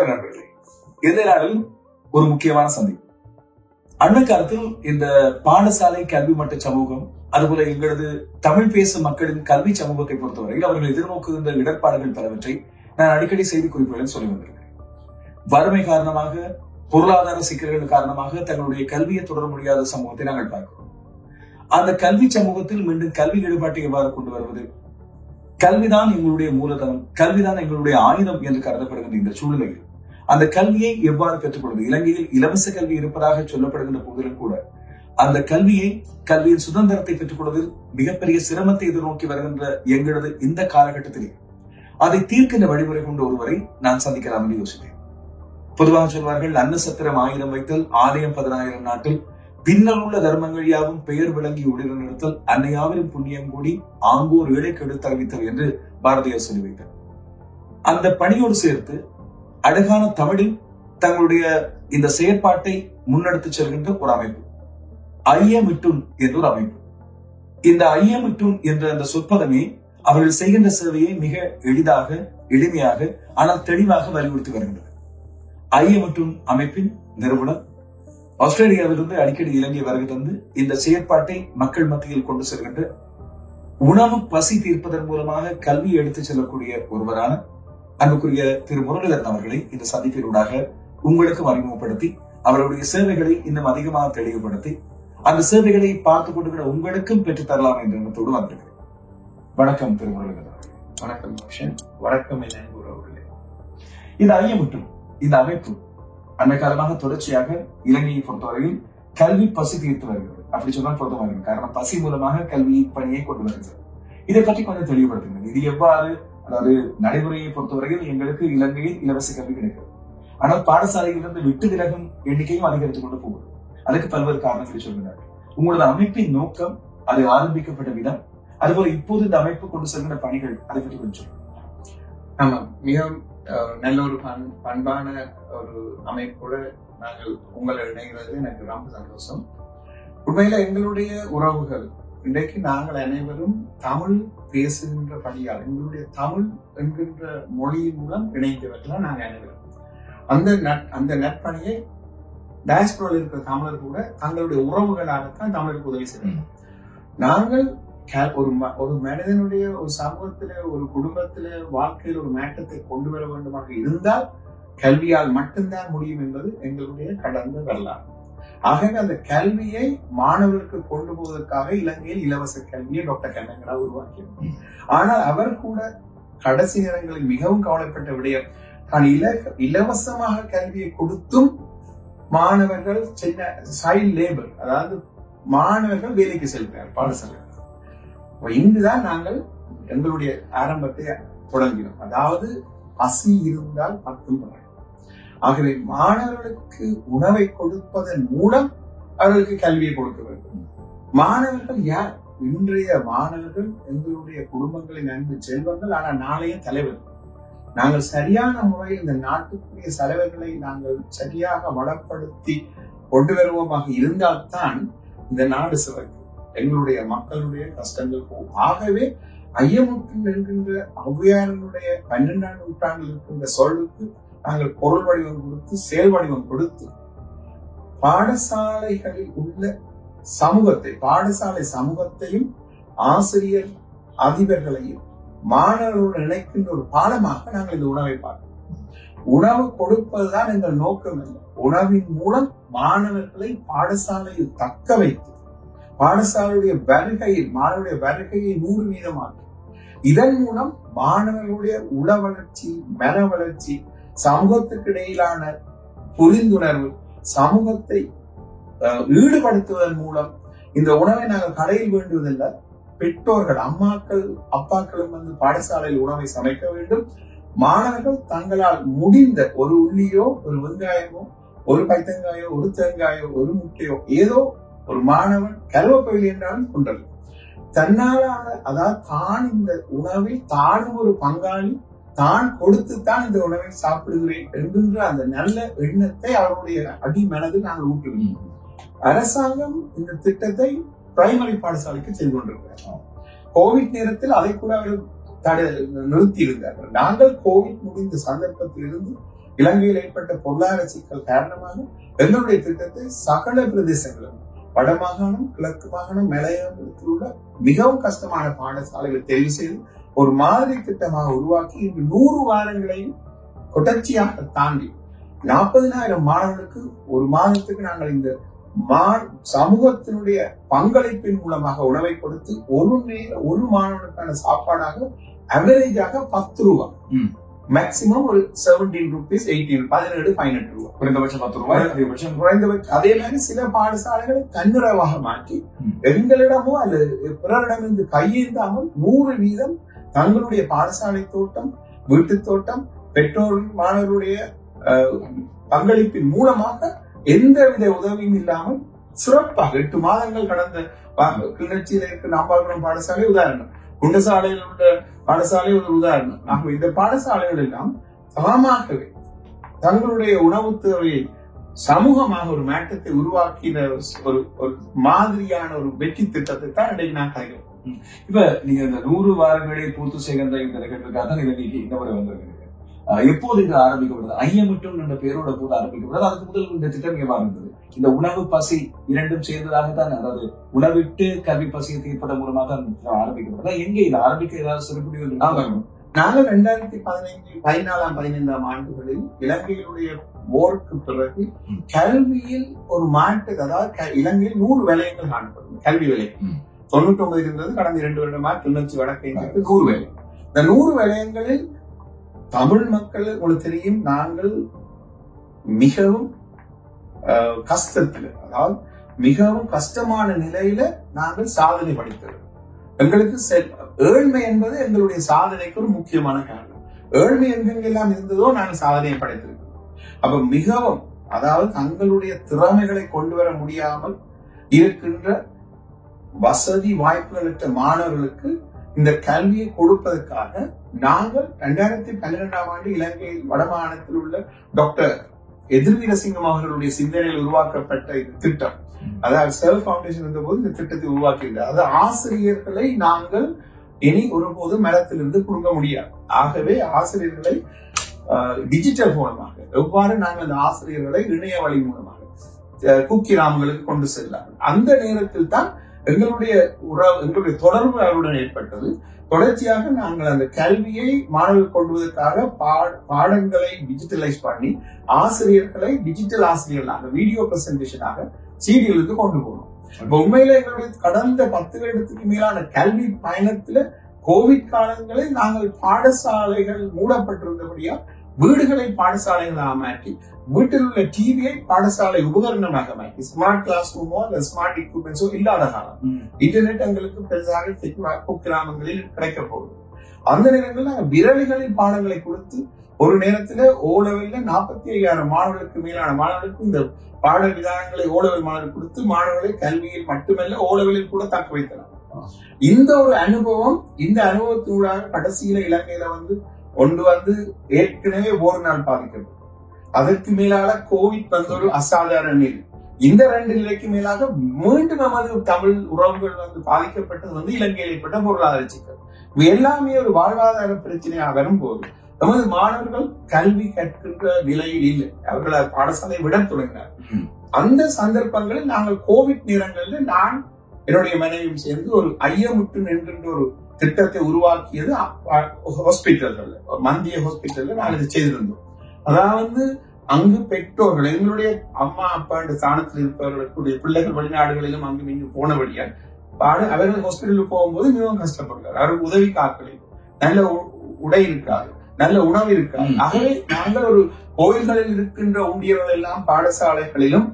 வணக்கம் நண்பர்களே. இந்த நாளில் ஒரு முக்கியமான சந்திப்பு. அண்மை காலத்தில் இந்த பாடசாலை கல்வி மட்ட சமூகம், அதுபோல எங்களது தமிழ் பேசும் மக்களின் கல்வி சமூகத்தை பொறுத்தவரையில் அவர்கள் எதிர்நோக்குகின்ற இடர்பாடுகள் பலவற்றை நான் அடிக்கடி செய்தி குறிப்புகளில் சொல்லி வந்திருக்கிறேன். வறுமை காரணமாக, பொருளாதார சிக்கல்கள் காரணமாக தங்களுடைய கல்வியை தொடர முடியாத சமூகத்தை நாங்கள் பார்க்கிறோம். அந்த கல்வி சமூகத்தில் மீண்டும் கல்வி ஈடுபாட்டை எவ்வாறு கொண்டு வருவது, கல்விதான் எங்களுடைய மூலதனம், கல்விதான் எங்களுடைய ஆயுதம் என்று கருதப்படுகின்ற இந்த சூழ்நிலையில் அந்த கல்வியை எவ்வாறு பெற்றுக்கொள்வது? இலங்கையில் இலவச கல்வி இருப்பதாக சொல்லப்படுகின்ற போதிலும் கூட அந்த கல்வியின் சுதந்திரத்தை பெற்றுக்கொள்வதில் மிகப்பெரிய சிரமத்தை எதிர்நோக்கி வருகின்ற எங்களது இந்த காலகட்டத்திலே அதை தீர்க்கின்ற வழிமுறை கொண்ட ஒருவரை நான் சந்திக்கலாம் என்று யோசித்தேன். பொதுவாக சொல்வார்கள், அன்ன சத்திரம் 1000 வைத்தல், ஆலயம் 10000 நாட்டில், பின்னர் உள்ள தர்மங்கள் யாவும் பெயர் விளங்கி உடன் நிறுத்தல், அன்னையாவிலும் புண்ணியம் கூடி ஆங்கோர் ஏழைக்கு எடுத்து அறிவித்தல் என்று பாரதியார் சொல்லி வைத்தார். அந்த பணியோடு சேர்த்து அழகான தமிழில் தங்களுடைய இந்த செயற்பாட்டை முன்னெடுத்து செல்கின்ற ஒரு அமைப்பு ஐயமிட்டும் என்ற ஒரு அமைப்பு. இந்த ஐயமிட்டும் என்ற அந்த சொற்பதமே அவர்கள் செய்கின்ற சேவையை மிக எளிதாக, எளிமையாக, ஆனால் தெளிவாக வலியுறுத்தி வருகின்றது. ஐயமிட்டும் அமைப்பின் நிறுவனம் ஆஸ்திரேலியாவிலிருந்து அடிக்கடி இலங்கை வருகை தந்து இந்த செயற்பாட்டை மக்கள் மத்தியில் கொண்டு செல்கின்ற, உணவு பசி தீர்ப்பதன் மூலமாக கல்வியை எடுத்துச் செல்லக்கூடிய ஒருவரான அன்புக்குரிய திரு முரளிதரன் அவர்களை இந்த சந்திப்பினூடாக உங்களுக்கும் அறிமுகப்படுத்தி அவருடைய சேவைகளை இன்னும் அதிகமாக தெளிவுபடுத்தி அந்த சேவைகளை பார்த்துக் கொண்டிருக்கிற உங்களுக்கும் பெற்றுத் தரலாம் என்ற எண்ணத்தோடு வந்திருக்கிறேன். வணக்கம் திரு முரளிதரன் அவர்களே. வணக்கம் கிருஷ்ணன். வணக்கம் அவர்களே. இந்த ஐயமிட்டும் இந்த அமைப்பு அண்மை காலமாக தொடர்ச்சியாக இலங்கையை பொறுத்தவரையில் கல்வி பசி தீர்த்து வருகிறது. அப்படி சொன்னால் பொருத்தமாக, காரணம் பசி மூலமாக கல்வி பணியை கொண்டு வருகிறது. இதை பற்றி கொஞ்சம் தெளிவுபடுத்துங்கள். இது எவ்வாறு, அதாவது நடைமுறையை பொறுத்தவரையில் எங்களுக்கு இலங்கையில் இலவச கல்வி கிடைக்கிறது, ஆனால் பாடசாலையிலிருந்து விட்டு விலகும் எண்ணிக்கையும் அதிகரித்துக் கொண்டு போகுது. அதுக்கு பல்வேறு காரணங்களை சொல்கிறார்கள். உங்களது அமைப்பின் நோக்கம், அது ஆரம்பிக்கப்பட்ட விதம், அதுபோல இப்போது இந்த அமைப்பு கொண்டு செல்கின்ற பணிகள், அதை பற்றி கொஞ்சம் சொல்லுங்க. ஆமா, மிகவும் நல்ல ஒரு பண்பான ஒரு அமைப்போட நாங்கள் உங்களை இணைகிறது எனக்கு ரொம்ப சந்தோஷம். உண்மையில எங்களுடைய உறவுகள் இன்றைக்கு நாங்கள் அனைவரும் தமிழ் பேசுகின்ற படியால், எங்களுடைய தமிழ் என்கின்ற மொழியின் மூலம் இணைந்தவர்கள் நாங்கள் அனைவரும். அந்த நற்பணியை டயஸ்போராவில் இருக்கிற தமிழர் கூட தங்களுடைய உறவுகளாகத்தான் தமிழருக்கு உதவி செய்யணும். நாங்கள் ஒரு மனிதனுடைய ஒரு சமூகத்தில, ஒரு குடும்பத்தில, வாழ்க்கையில் ஒரு மாற்றத்தை கொண்டு வர வேண்டுமாக இருந்தால் கல்வியால் மட்டும்தான் முடியும் என்பது எங்களுடைய கடந்த வரலாறு. ஆகவே அந்த கல்வியை மாணவர்களுக்கு கொண்டு போவதற்காக இலங்கையில் இலவச கல்வியை டாக்டர் கண்ணங்கரா உருவாக்கினார். ஆனால் அவர் கூட கடைசி நேரங்களில் மிகவும் கவலைப்பட்ட விடயம், தான் இலவசமாக கல்வியை கொடுத்தும் மாணவர்கள் சைல்ட் லேபர், அதாவது மாணவர்கள் வேலைக்கு செல்கிறார் பாடசாலை. இங்குதான் நாங்கள் எங்களுடைய ஆரம்பத்தை தொடங்கினோம். அதாவது பசி இருந்தால் பத்தும் பரவாயில்லை. ஆகவே மாணவர்களுக்கு உணவை கொடுப்பதன் மூலம் அவர்களுக்கு கல்வியை கொடுக்க வேண்டும். மாணவர்கள் யார்? இன்றைய மாணவர்கள் எங்களுடைய குடும்பங்களின் அன்பு செல்வங்கள், ஆனால் நாளைய தலைவர்கள். நாங்கள் சரியான முறையில் இந்த நாட்டுக்குரிய தலைவர்களை நாங்கள் சரியாக வளப்படுத்தி கொண்டு வருவோமாக இருந்தால்தான் இந்த நாடு சிறக்கும், எங்களுடைய மக்களுடைய கஷ்டங்கள் போகும். ஆகவே ஐயமுற்று என்கின்ற ஔவையாரனுடைய 12ஆம் நூற்றாண்டில் இருக்கின்ற சொல்லுக்கு நாங்கள் பொருள் வடிவம் கொடுத்து, செயல் வடிவம் கொடுத்து, பாடசாலைகளில் உள்ள சமூகத்தை, பாடசாலை சமூகத்தையும் ஆசிரியர் அதிபர்களையும் மாணவர்களோடு இணைக்கின்ற ஒரு பாலமாக நாங்கள் இந்த உணவை பார்க்கிறோம். உணவு கொடுப்பதுதான் எங்கள் நோக்கம் இல்லை. உணவின் மூலம் மாணவர்களை பாடசாலையில் தக்க வைத்து பாடசாலையுடைய வருகையில் மாணவருடைய வருகையை 100% இதன் மூலம் மாணவர்களுடைய உள வளர்ச்சி, மன வளர்ச்சி, சமூகத்துக்கு இடையிலான புரிந்துணர்வு, சமூகத்தை ஈடுபடுத்துவதன் மூலம் இந்த உணவை நாங்கள் கடையில் வேண்டுவதில்லை. பெற்றோர்கள், அம்மாக்கள், அப்பாக்களும் வந்து பாடசாலையில் உணவை சமைக்க வேண்டும். மாணவர்கள் தங்களால் முடிந்த ஒரு உள்ளியோ, ஒரு வெங்காயமோ, ஒரு பைத்தங்காயோ, ஒரு தேங்காயோ, ஒரு முட்டையோ, ஏதோ ஒரு மாணவன் கருவேப்பிலை என்றாலும் கொண்டது தன்னாலான, அதாவது தான் இந்த உணவில் தானும் ஒரு பங்காளி, தான் கொடுத்துத்தான் இந்த உணவை சாப்பிடுகிறேன் என்கின்ற அந்த நல்ல எண்ணத்தை அவருடைய அடிமனதில் நாங்கள் ஊட்டுகிறோம். அரசாங்கம் இந்த திட்டத்தை பிரைமரி பாடசாலைக்கு செய்து கொண்டிருக்கிறார். கோவிட் நேரத்தில் அதை கூட அவர்கள் நிறுத்தி இருந்தார்கள். நாங்கள் கோவிட் முடிந்த சந்தர்ப்பத்தில் இருந்து இலங்கையில் ஏற்பட்ட பொருளாதார சிக்கல் காரணமாக எங்களுடைய திட்டத்தை சகல பிரதேசங்களும் வடமாகாணம், கிழக்கு மாகாணம், மலையாளத்தில் உள்ள மிகவும் கஷ்டமான பாடசாலைகளை தெரிவு செய்து ஒரு மாதிரி திட்டமாக உருவாக்கி இன்று 100 வாரங்களையும் தொடர்ச்சியாக தாண்டி 40,000 மாணவர்களுக்கு ஒரு மாதத்துக்கு நாங்கள் இந்த சமூகத்தினுடைய பங்களிப்பின் மூலமாக உணவை கொடுத்து ஒரு மாணவனுக்கான சாப்பாடாக அவரேஜாக 10 ரூபாய், மேக்சிமம் ஒரு 17 rupees, 18 ரூபாய், குறைந்தபட்சம் 10 ரூபாய், அதிகபட்சம் குறைந்தபட்சம். அதே மாதிரி சில பாடசாலைகளை தன்னிறைவாக மாற்றி எங்களிடமோ அல்லது பிறரிடமிருந்து கையேந்தாமல் 100% தங்களுடைய பாடசாலை தோட்டம், வீட்டு தோட்டம், பெற்றோர் மாணவர்களுடைய பங்களிப்பின் மூலமாக எந்தவித உதவியும் இல்லாமல் சிறப்பாக 8 மாதங்கள் கடந்த கிளர்ச்சியில் இருக்க நாம்பாபுரம் பாடசாலை உதாரணம், குண்டசாலையில் உள்ள பாடசாலை ஒரு உதாரணம். நாங்கள் இந்த பாடசாலைகள் எல்லாம் சமமாகவே தங்களுடைய உணவு தேவையை சமூகமாக ஒரு மாற்றத்தை உருவாக்கின ஒரு மாதிரியான ஒரு வெற்றி திட்டத்தை தான் இன்றைக்கு நான் கைகிறோம். இப்ப நீங்க இந்த 100 வாரங்களை பூர்த்தி செய்கின்ற இந்த நிகழ்வுக்காக தான் இலங்கைக்கு இந்த முறை வந்திருக்கீங்க. எப்போது இது ஆரம்பிக்கப்படுது? ஐயமிட்டும் என்ற பேரோட போது ஆரம்பிக்கப்படுது. அதுக்கு முதல் இந்த திட்டம் எவ்வாறு இருந்தது? இந்த உணவு பசி இரண்டும் சேர்ந்ததாகத்தான், அதாவது உணவிட்டு கல்வி பசியை தீர்ப்பதன் மூலமாக ஆரம்பிக்கப்படுது. எங்க இது ஆரம்பிக்க ஏதாவது சிறப்பு? நாங்கள் 2014-15 ஆண்டுகளில் இலங்கையினுடைய போருக்கு பிறகு கல்வியில் ஒரு மாற்று, அதாவது இலங்கையில் 100 விலையங்கள் காணப்படும். கல்வி விலை 99 இருந்தது, கடந்த 2 வருடமா கிளர்ச்சி வடக்கு 100 வேலை. இந்த 100 விலையங்களில் தமிழ் மக்கள் உங்களுக்கு தெரியும், நாங்கள் மிகவும் கஷ்டத்தில், அதாவது மிகவும் கஷ்டமான நிலையில நாங்கள் சாதனை படித்தோம். எங்களுக்கு ஏழ்மை என்பது எங்களுடைய சாதனைக்கு ஒரு முக்கியமான காரணம். ஏழ்மை எங்கெங்கெல்லாம் இருந்ததோ நாங்கள் சாதனையை படைத்திருக்கிறோம். அப்ப மிகவும், அதாவது தங்களுடைய திறமைகளை கொண்டு வர முடியாமல் இருக்கின்ற வசதி வாய்ப்புகளற்ற மாணவர்களுக்கு இந்த கல்வியை கொடுப்பதற்காக நாங்கள் 2012ஆம் ஆண்டு இலங்கையில் வடமாகாணத்தில் உள்ள டாக்டர் எதிர்வீரசிங்கம் அவர்களுடைய சிந்தனையில் உருவாக்கப்பட்ட இந்த திட்டம், அதாவது செல்ஃப் பவுண்டேஷன் இருந்த போது இந்த திட்டத்தை உருவாக்கியிருந்தார். அதாவது ஆசிரியர்களை நாங்கள் இனி ஒருபோதும் மரத்திலிருந்து புடுங்க முடியாது. ஆகவே ஆசிரியர்களை டிஜிட்டல் மூலமாக எவ்வாறு நாங்கள் அந்த ஆசிரியர்களை இணைய வழி மூலமாக குக்கிராமங்களுக்கு கொண்டு செல்லலாம். அந்த நேரத்தில் தான் எங்களுடைய தொடர்பு அவருடன் ஏற்பட்டது. தொடர்ச்சியாக நாங்கள் அந்த கல்வியை மாணவர்கள் கொள்வதற்காக பாடங்களை டிஜிட்டலைஸ் பண்ணி ஆசிரியர்களை டிஜிட்டல் ஆசிரியர்களாக வீடியோ பிரசன்டேஷனாக சீடிகளுக்கு கொண்டு போனோம். இப்ப உண்மையில எங்களுடைய கடந்த 10 வருடத்துக்கு மேலான கல்வி பயணத்துல கோவிட் காலங்களில் நாங்கள் பாடசாலைகள் மூடப்பட்டிருந்தபடியா வீடுகளை பாடசாலைகளாக மாற்றி, வீட்டில் உள்ள டிவியை பாடசாலை உபகரணமாக மாற்றி, ஸ்மார்ட் கிளாஸ் ரூமோ அல்ல ஸ்மார்ட் எக்யூப்மெண்ட்ஸோ இல்லாத காலம் இன்டர்நெட் எங்களுக்கு பெரிதாக கிராமங்களில் கிடைக்க போகுது. அந்த நேரங்களில் நாங்கள் விரலிகளில் பாடங்களை கொடுத்து ஒரு நேரத்துல ஓலவெல்ல 45,000 மாணவர்களுக்கு மேலான மாணவர்களுக்கு இந்த பாட விதானங்களை ஓலவெல் மாணவர்கள் கொடுத்து மாணவர்களை கல்வியில் மட்டுமல்ல ஓலவெளியில் கூட தக்க வைத்தனர். இந்த ஒரு அனுபவம், இந்த அனுபவத்தூடாக கடைசியில இலங்கையில கொண்டு ஏற்கனவே ஒரு நாள் பாதிக்கப்படும். அதற்கு மேலாக கோவிட் ஒரு அசாதாரண நிலை. இந்த 2 நிலைக்கு மேலாக மீண்டும் நமது தமிழ் உறவுகள் பாதிக்கப்பட்டது இலங்கையில் ஏற்பட்ட பொருளாதார சிக்கல். எல்லாமே ஒரு வாழ்வாதார பிரச்சனையா வரும்போது நமது மாணவர்கள் கல்வி கற்கின்ற நிலையில் இல்லை. அவர்கள் பாடசாலை விட தொடங்கினார். அந்த சந்தர்ப்பங்களில் நாங்கள் கோவிட் நேரங்களில் நான் என்னுடைய மனைவியும் சேர்ந்து ஒரு ஐயமுற்று என்கின்ற ஒரு திட்டத்தை உருவாக்கியது ஹாஸ்பிட்டல்கள், மந்திய ஹாஸ்பிட்டல்ல நாங்கள் இதை செய்திருந்தோம். அதாவது அங்கு பெற்றோர்கள், எங்களுடைய அம்மா அப்பா என்ற ஸ்தானத்தில் இருப்பவர்களுடைய பிள்ளைகள் வெளிநாடுகளிலும் அங்கு இங்கு போனபடியால் அவர்கள் ஹாஸ்பிட்டலுக்கு போகும்போது மிகவும் கஷ்டப்படுகிறார். அவர்கள் உதவி காக்கலை, நல்ல உடை இருக்காது, நல்ல உணவு இருக்காது. ஆகவே நாங்கள் ஒரு கோயில்களில் இருக்கின்ற ஊழியர்கள் எல்லாம் பாடசாலைகளிலும்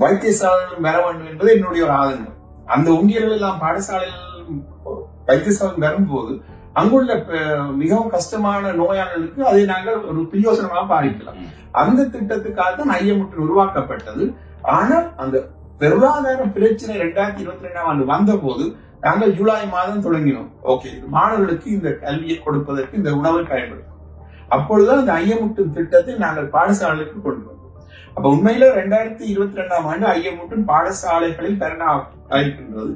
வைத்தியசாலைகளும் வர வேண்டும் என்பது என்னுடைய ஒரு ஆதங்கம். அந்த ஊழியர்கள் எல்லாம் பாடசாலைகள் வைத்தியசாலை வரும்போது அங்குள்ள மிகவும் கஷ்டமான நோயாளர்களுக்கு அதை நாங்கள் ஒரு பிரயோசனமாக பாதிக்கலாம். அந்த திட்டத்துக்காக தான் ஐயமுற்று உருவாக்கப்பட்டது. ஆனால் அந்த பொருளாதார பிரச்சனை 2022ஆம் ஆண்டு வந்த போது நாங்கள் ஜூலை மாதம் தொடங்கினோம். ஓகே, மாணவர்களுக்கு இந்த கல்வியை கொடுப்பதற்கு இந்த உணவை பயன்படுத்தும். அப்பொழுதுதான் அந்த ஐயமுற்று திட்டத்தை நாங்கள் பாடசாலைக்கு கொண்டு வந்தோம். அப்ப உண்மையில 2022ஆம் ஆண்டு ஐயமுற்று பாடசாலைகளில் இருக்கின்றது.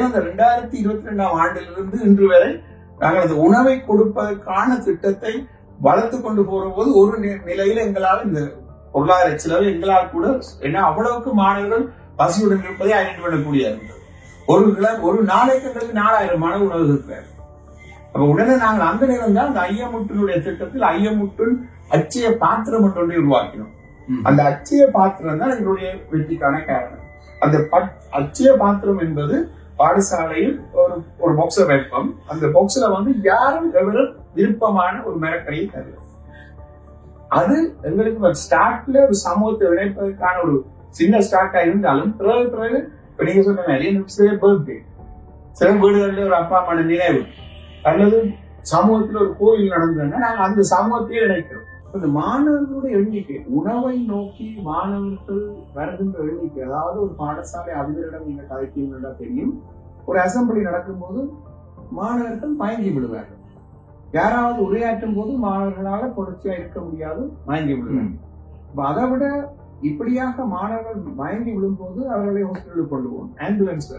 அந்த 2022ஆம் ஆண்டிலிருந்து இன்று வரை நாங்கள் அந்த உணவை கொடுப்பதற்கான திட்டத்தை வளர்த்து கொண்டு போற போது ஒரு நிலையில எங்களால் இந்த பொருளாதார செலவு எங்களால் கூட ஏன்னா அவ்வளவுக்கு மாணவர்கள் பசியுடன் இருப்பதை ஐடென்டி பண்ணக்கூடிய ஒரு நாளைக்கு எங்களுக்கு 4000 மாணவ உணவு இருக்கிறார். அப்ப உடனே நாங்கள் அந்த நேரம் தான் அந்த ஐயமுட்டினுடைய திட்டத்தில் ஐயமுட்டின் அச்சய பாத்திரம் ஒன்றை உருவாக்கினோம். அந்த அச்சய பாத்திரம் தான் எங்களுடைய வெற்றிக்கான காரணம். அந்த அச்சய பாத்திரம் என்பது பாடசாலையில் ஒரு பாக்ஸை வைப்போம். அந்த பாக்ஸ்ல யாரும் எவரும் விருப்பமான ஒரு மரக்கறியை தருவோம். அது எங்களுக்கு ஸ்டார்ட்ல ஒரு சமூகத்தை இணைப்பதற்கான ஒரு சின்ன ஸ்டார்ட்டா இருந்தாலும் பிறகு இப்ப நீங்க சொன்ன நிறைய பர்த்டே, சில வீடுகளில் ஒரு அப்பா அம்மா நினைவு அல்லது சமூகத்துல ஒரு கோயில் நடந்ததுன்னா நாங்க அந்த சமூகத்தையே இணைக்கிறோம். இந்த மாணவர்களுடைய எண்ணிக்கை, உணவை நோக்கி மாணவர்கள் வருகின்ற எண்ணிக்கை, அதாவது ஒரு பாடசாலை அதிபரிடம் நீங்க கதைக்கீங்கன்னா தெரியும், ஒரு அசம்பிளி நடக்கும் போது மாணவர்கள் மயங்கி விடுவார்கள். யாராவது உரையாற்றும் போது மாணவர்களால தொடர்ச்சியா இருக்க முடியாது, மயங்கி விடுவார்கள். அதை விட இப்படியாக மாணவர்கள் மயங்கி விழும்போது அவர்களை ஹாஸ்பிட்டலுக்கு கொண்டு போவோம், ஆம்புலன்ஸ்.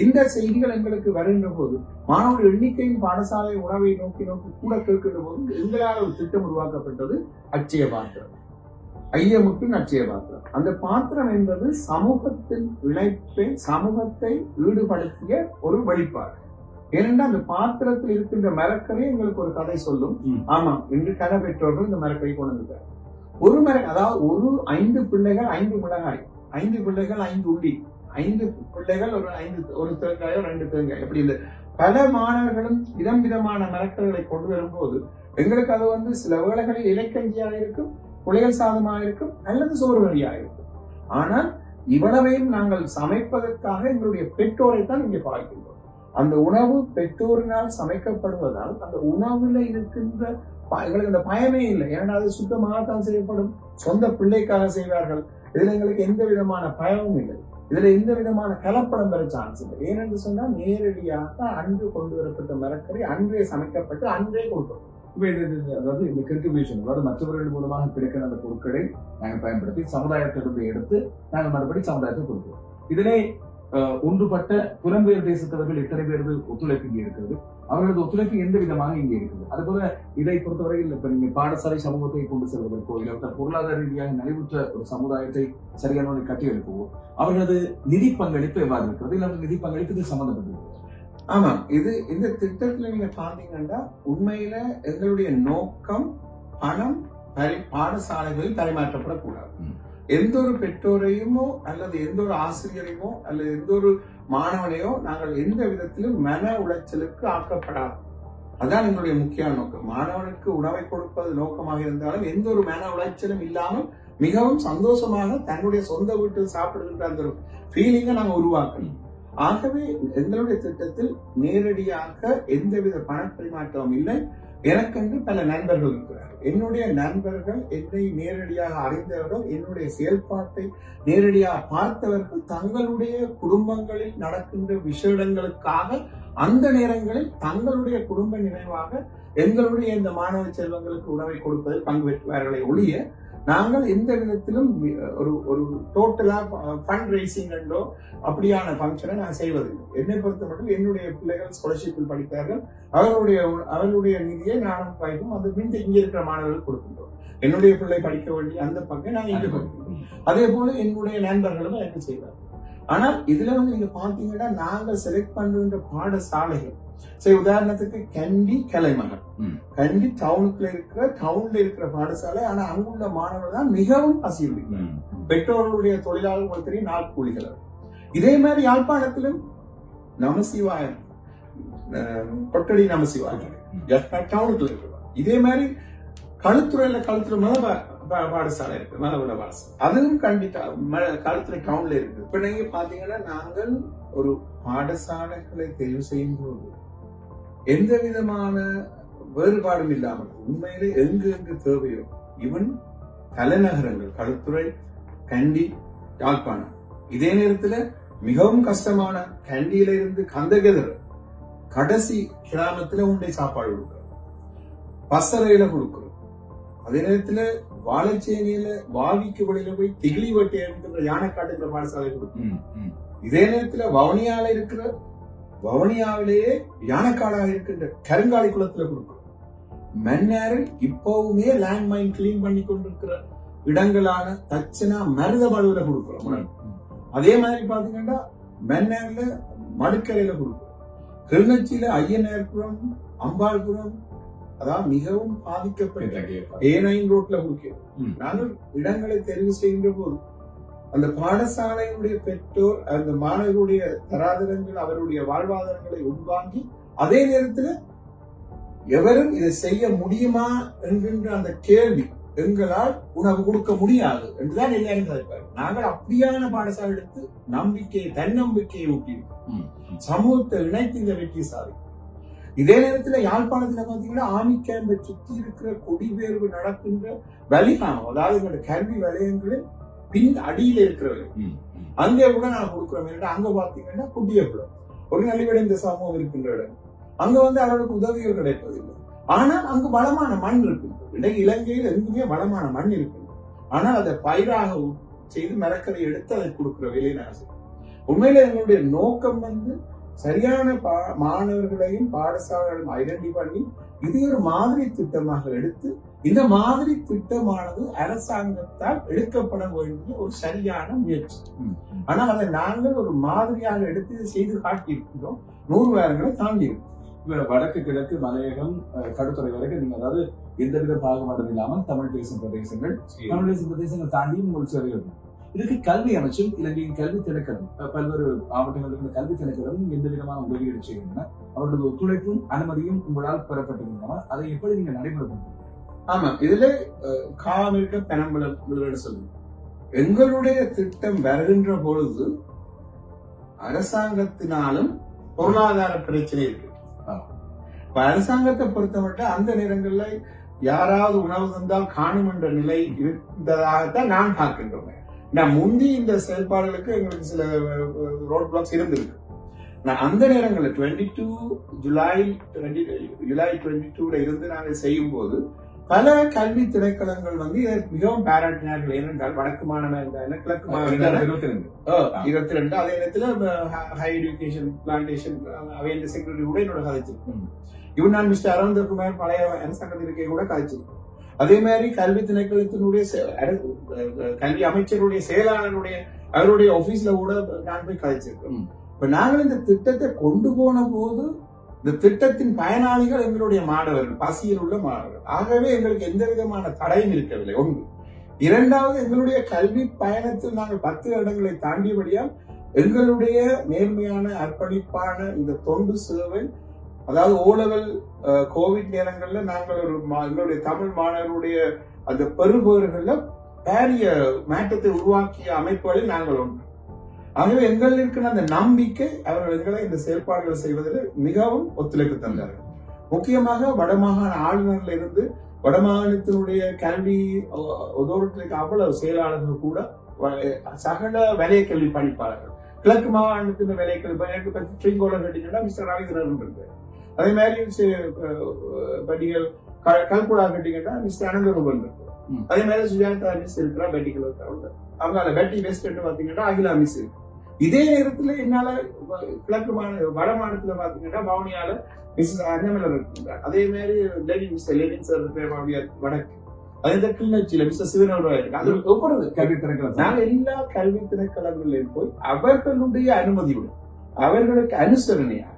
இந்த செய்திகள் எங்களுக்கு வருகின்ற போது மாணவர்கள் எண்ணிக்கையின் பாடசாலை உணவை நோக்கி கூட கேட்கின்ற போது எங்களால் ஒரு திட்டம் உருவாக்கப்பட்டது அச்சய பாத்திரம், ஐயமுட்டின் அச்சய பாத்திரம். அந்த பாத்திரம் என்பது சமூகத்தின் இணைப்பை, சமூகத்தை ஈடுபடுத்திய ஒரு வெளிப்பாடு. ஏனென்றால் அந்த பாத்திரத்தில் இருக்கின்ற மரக்கறி எங்களுக்கு ஒரு கதை சொல்லும். ஆமா, இன்று கதை பெற்றோர்கள் இந்த மரக்கறி கொண்டு வந்திருக்காரு. ஒரு அதாவது ஒரு 5 பிள்ளைகள் 5 மிளகாய், 5 பிள்ளைகள் 5 உண்டி, 5 பிள்ளைகள் ஒரு தேங்காயோ 2 தேங்காய், எப்படி இந்த பல மாணவர்களும் விதம் விதமான மரக்கறிகளை கொண்டு வரும்போது எங்களுக்கு அது சில வேளைகளில் இலைக்கஞ்சியாக இருக்கும், புளியல் சாதமாக இருக்கும், அல்லது சோறு கறியாக இருக்கும். ஆனால் இவ்வளவையும் நாங்கள் சமைப்பதற்காக எங்களுடைய பெற்றோரை தான் இங்கே பார்க்கின்றோம். அந்த உணவு பெற்றோரினால் சமைக்கப்படுவதால் அந்த உணவுல இருக்கின்ற எங்களுக்கு அந்த பயமே இல்லை. ஏன்னா அது சுத்தமாகத்தான் செய்யப்படும், சொந்த பிள்ளைக்காக செய்வார்கள். இதுல எங்களுக்கு எந்த விதமான பயமும் இல்லை, இதுல எந்த விதமான கலப்படம் பெற சான்ஸ் இல்லை. ஏனென்று சொன்னால் நேரடியாக அன்று கொண்டு வரப்பட்ட மரக்கறி அன்றே சமைக்கப்பட்டு அன்றே கொடுக்கிறோம். அதாவது இந்த கன்ட்ரிபியூஷன், அதாவது மற்றவர்கள் மூலமாக கிடைக்கிற அந்த பொருட்களை நாங்கள் பயன்படுத்தி சமுதாயத்திலிருந்து எடுத்து நாங்கள் மறுபடி சமுதாயத்தை கொடுக்கிறோம். இதனை ஒன்றுபட்ட புலம்பெயர் தேசத்தவர்கள் எத்தனை பேர்கள் ஒத்துழைப்பு இங்கே இருக்கிறது, அவர்களது ஒத்துழைப்பு எந்த விதமாக இங்கே இருக்குது. அதுபோல இதை பொறுத்தவரையில் இப்ப நீங்க பாடசாலை சமூகத்தை கொண்டு செல்வதற்கோ இல்லை பொருளாதார ரீதியாக நலிவுற்ற ஒரு சமுதாயத்தை சரியான கட்டியெழுப்பவோ அவர்களது நிதி பங்களிப்பு எவ்வாறு இருக்கிறது, இல்லை நிதி பங்களிப்பு சம்பந்தப்பட்டிருக்கிறது? ஆமா, இந்த திட்டத்துல நீங்க பாத்தீங்கன்னா உண்மையில எங்களுடைய நோக்கம் பணம் பாடசாலைகளில் பரிமாற்றப்படக்கூடாது. எந்த ஒரு பெற்றோரையுமோ அல்லது எந்த ஒரு ஆசிரியரையுமோ அல்லது எந்த ஒரு மாணவனையோ நாங்கள் எந்த விதத்திலும் மன உளைச்சலுக்கு ஆக்கப்படாது. அதுதான் எங்களுடைய முக்கிய நோக்கம். மாணவனுக்கு உணவை கொடுப்பது நோக்கமாக இருந்தாலும் எந்த ஒரு மன உளைச்சலும் இல்லாமல் மிகவும் சந்தோஷமாக தன்னுடைய சொந்த வீட்டில் சாப்பிடுகின்ற அந்த ஒரு ஃபீலிங்கை நாங்கள் உருவாக்கணும். ஆகவே எங்களுடைய திட்டத்தில் நேரடியாக எந்தவித பணப்பரிமாற்றமும் இல்லை. எனக்கென்று பல நண்பர்கள் இருக்கிறார்கள். என்னுடைய நண்பர்கள், என்னை நேரடியாக அறிந்தவர்கள், என்னுடைய செயல்பாட்டை நேரடியாக பார்த்தவர்கள் தங்களுடைய குடும்பங்களில் நடக்கின்ற விஷயங்களுக்காக அந்த நேரங்களில் தங்களுடைய குடும்ப நினைவாக எங்களுடைய இந்த மாணவ செல்வங்களுக்கு உணவை கொடுப்பதில் பங்கு பெற்றுவார்களை ஒழிய நாங்கள் எந்த விதத்திலும் ஒரு டோட்டலா ஃபண்ட் ரைசிங் என்றோ அப்படியான ஃபங்க்ஷனை நான் செய்வதில்லை. என்னை பொறுத்த மட்டும் என்னுடைய பிள்ளைகள் ஸ்காலர்ஷிப்பில் படித்தார்கள், அவர்களுடைய நிதியை நானும் படிக்கும், அது மீது இங்கே இருக்கிற மாணவர்கள் கொடுக்கின்றோம். என்னுடைய பிள்ளை படிக்க வேண்டிய அந்த பக்கம் நான் இங்கே படிக்கின்றோம். அதே போல என்னுடைய நண்பர்களும் எனக்கு செய்வார்கள். ஆனால் இதுல நீங்க பாத்தீங்கன்னா நாங்கள் செலக்ட் பண்ற பாடசாலைகள், சரி உதாரணத்துக்கு கண்டி கலைமகன், கண்டி டவுன்ல இருக்கிற பாடசாலை. ஆனா அங்குள்ள மாணவர்கள் தான் மிகவும் பசியுள்ளி, பெற்றோர்களுடைய தொழிலாளர்கள் தெரியும், நாட்கூலிகள். இதே மாதிரி யாழ்ப்பாணத்திலும் நமசிவாயம், கொட்டடி நமசிவாயம் டவுனுக்குள்ள இருக்கிறோம். இதே மாதிரி களுத்துறை பாடசாலை இருக்கு, மலபுர பாடசாலை, அதுவும் கண்டிப்பா களுத்துறை டவுன்ல இருக்கு. இப்ப நீங்க பாத்தீங்கன்னா நாங்கள் ஒரு பாடசாலைகளை தெரிவு செய்யும் போது எந்த விதமான வேறுபாடும் இல்லாமல் உண்மையிலே எங்கு தேவையோ, இவன் தலைநகரங்கள் களுத்துறை, கண்டி, யாழ்ப்பாணம், இதே நேரத்துல மிகவும் கஷ்டமான கண்டியில இருந்து கந்தகதர் கடைசி கிராமத்துல உண்டை சாப்பாடு கொடுக்கிறோம், பசறையில கொடுக்கிறோம். அதே நேரத்துல வாழைச்சேனியில வாவிக்கு வழியில போய் திகிலி வெட்டி இருக்கின்ற யானைக்காட்டுங்கிற பாடசாலை கொடுக்கும். இதே நேரத்துல வவுனியாவிலேயே யானைக்காடாக இருக்கின்ற கருங்காலி குளத்துல கொடுக்கும். மன்னாரில் இப்பவுமே லேண்ட்மைன் கிளீன் பண்ணி கொண்டிருக்கிற இடங்களான தச்சனா மருதமடுவுல கொடுக்கிறோம். அதே மாதிரி பாத்தீங்கன்னா மன்னார்ல மடுக்கரையில கொடுக்கிறோம். கிளிநொச்சியில ஐயனார்புரம், அம்பாள்புரம், அதாவது மிகவும் பாதிக்கப்பட்ட A9 ரோட்ல கொடுக்கிறோம். நாங்கள் இடங்களை தெரிவு செய்கின்ற போது அந்த பாடசாலையுடைய பெற்றோர் அந்த மாணவர்களுடைய தராதரங்கள் அவருடைய வாழ்வாதாரங்களை உள்வாங்கி அதே நேரத்தில் எவரும் இதை செய்ய முடியுமா என்கின்ற அந்த கேள்வி எங்களால் உணவு கொடுக்க முடியாது என்றுதான் எல்லாரும் கதைப்பார். நாங்கள் அப்படியான பாடசாலை எடுத்து நம்பிக்கையை தன்னம்பிக்கையை ஊட்டி சமூகத்தை இணைத்து இந்த வெற்றி சாதிக்கும். இதே நேரத்தில் யாழ்ப்பாணத்துல பாத்தீங்கன்னா ஆமி கேம்பை சுற்றி இருக்கிற குடிபெயர்வு நடக்கின்ற வலிகாமம், அதாவது எங்களுடைய கல்வி வலயங்களில் பின் அடியில இருக்கிறவர்கள் அங்கே கூட நான் கொடுக்குறோம். அங்க பாத்தீங்கன்னா குடியேற்றம் ஒரு நலிவடைந்த சமூகம் இருக்கின்ற இடம். அங்க அவர்களுக்கு உதவிகள் கிடைப்பதில்லை. ஆனால் அங்கு வளமான மண் இருக்கு. இன்றைக்கு இலங்கையில் எங்குமே வளமான மண் இருக்கு. ஆனால் அதை பயிராக செய்து மரக்கரை எடுத்து அதை கொடுக்கிற வேலையை நான் செய்வேன். உண்மையில எங்களுடைய நோக்கம் சரியான மாணவர்களையும் பாடசாலைகளையும் ஐடென்டி பண்ணி இது ஒரு மாதிரி திட்டமாக எடுத்து இந்த மாதிரி திட்டமானது அரசாங்கத்தால் எடுக்கப்பட வேண்டிய ஒரு சரியான முயற்சி. ஆனால் அதை நாங்கள் ஒரு மாதிரியாக எடுத்து செய்து காட்டியிருக்கிறோம். 100 வாரங்களை தாண்டி இருக்கும். வடக்கு கிழக்கு மலையகம் கடுத்துறை வரைக்கும் நீங்க அதாவது எந்தவித பாகுபாடும் இல்லாமல் தமிழ் பேசும் பிரதேசங்கள் தாண்டியும் உங்களுக்கு சேவைகள். இதுக்கு கல்வி அமைச்சும் இலங்கையின் கல்வி திணைக்களம் பல்வேறு மாவட்டங்களுக்கு கல்வி திணைக்களம் எந்த விதமான உதவிகள் செய்கின்றன, அவர்களது ஒத்துழைப்பும் அனுமதியும் உங்களால் பெறப்பட்டிருக்கின்றன. அதை எப்படி நீங்க நடைமுறைப்படுத்த? ஆமா, இதுல காமிருக்க பெனம்பலம் சொல்லுங்க. எங்களுடைய திட்டம் வருகின்ற பொழுது அரசாங்கத்தினாலும் பொருளாதார பிரச்சனை இருக்கு. அரசாங்கத்தை பொறுத்தமட்டும் அந்த நேரங்கள்ல யாராவது உணவு தந்தால் காணும் என்ற நிலை இருந்ததாகத்தான் நான் பார்க்கின்றேன். நான் முந்தி இந்த செயல்பாடுகளுக்கு எங்களுக்கு சில ரோட் பிளாக்ஸ் இருந்திருக்கு. நான் அந்த நேரங்களில் ஜூலை 22 இருந்து நாங்கள் செய்யும் போது பல கல்வி திணைக்களங்கள் மிகவும் பாராட்டினார்கள். ஏனென்றால் வடக்கு மாநிலம் கிழக்கு மாநிலம் 22 அதே நேரத்தில் ஹை எஜுகேஷன் பிளான்டேஷன் அவைய செக்ரட்டரி கூட என்னோட கதைச்சிருக்கேன். இவன் நான் மிஸ்டர் அரவிந்தகுமார் பழைய அரசாங்கத்திற்கே கூட கதைச்சிருக்கேன். அதே மாதிரி கல்வி திணைக்களத்தினுடைய கல்வி அமைச்சருடைய செயலாளருடைய அவருடைய ஆபீஸ்ல கூட நான் போய் கதைச்சிருக்கேன். இப்ப நாங்கள் இந்த திட்டத்தை கொண்டு போன போது இந்த திட்டத்தின் பயனாளிகள் எங்களுடைய மாணவர்கள், பசியில் உள்ள மாணவர்கள். ஆகவே எங்களுக்கு எந்த விதமான தடையும் இருக்கவில்லை. ஒன்று. இரண்டாவது, எங்களுடைய கல்வி பயணத்தில் நாங்கள் 10 இடங்களை தாண்டியபடியால் எங்களுடைய நேர்மையான அர்ப்பணிப்பான இந்த தொண்டு சேவை, அதாவது ஓலெவல் கோவிட் நேரங்கள்ல நாங்கள் எங்களுடைய தமிழ் மாணவர்களுடைய அந்த பெறுபவர்கள்ல பாரிய மாற்றத்தை உருவாக்கிய அமைப்புகளில் நாங்கள் ஒன்று. ஆகவே எங்கள் இருக்கிற அந்த நம்பிக்கை அவர்கள் எங்களை இந்த செயல்பாடுகள் செய்வதில் மிகவும் ஒத்துழைப்பு தந்தார்கள். முக்கியமாக வடமாகாண ஆளுநர்ல இருந்து வடமாகாணத்தினுடைய கல்வி ஒதோரிட்டிக்கு அவ்வளவு செயலாளர்கள் கூட சகல வலய கல்வி பணிப்பாளர்கள், கிழக்கு மாகாணத்தின் வலய கல்வி ட்ரிங்கோலர் கட்டிங்கன்னா மிஸ்டர் ரவீந்திரன் இருக்கு. அதே மாதிரி பட்டிகள் கல்குடா கட்டிங்கன்னா மிஸ்டர் அனந்தரூபன் இருக்கு. அதே மாதிரி சுஜாதா மிஸ் இருக்கிறா பெட்டிகள் அவங்க பெட்டி வெஸ்ட் பாத்தீங்கன்னா அகிலா மிஸ் இருக்கு. இதே நேரத்துல என்னால கிழக்கு வட மாநிலத்துல பாத்தீங்கன்னா பவுனியால மிஸ் அன்னமலர் இருக்கின்றார். அதே மாதிரி மிஸ்டர் லெனின் சார் வடக்கு. அதே கிளிநொச்சியில மிஸ்டர் சிவனோட இருக்கு. அது ஒவ்வொரு கல்வி திணைக்களம் நாங்க எல்லா கல்வி திணைக்களங்களிலும் போய் அவர்களுடைய அனுமதியுடன் அவர்களுக்கு அனுசரணையாக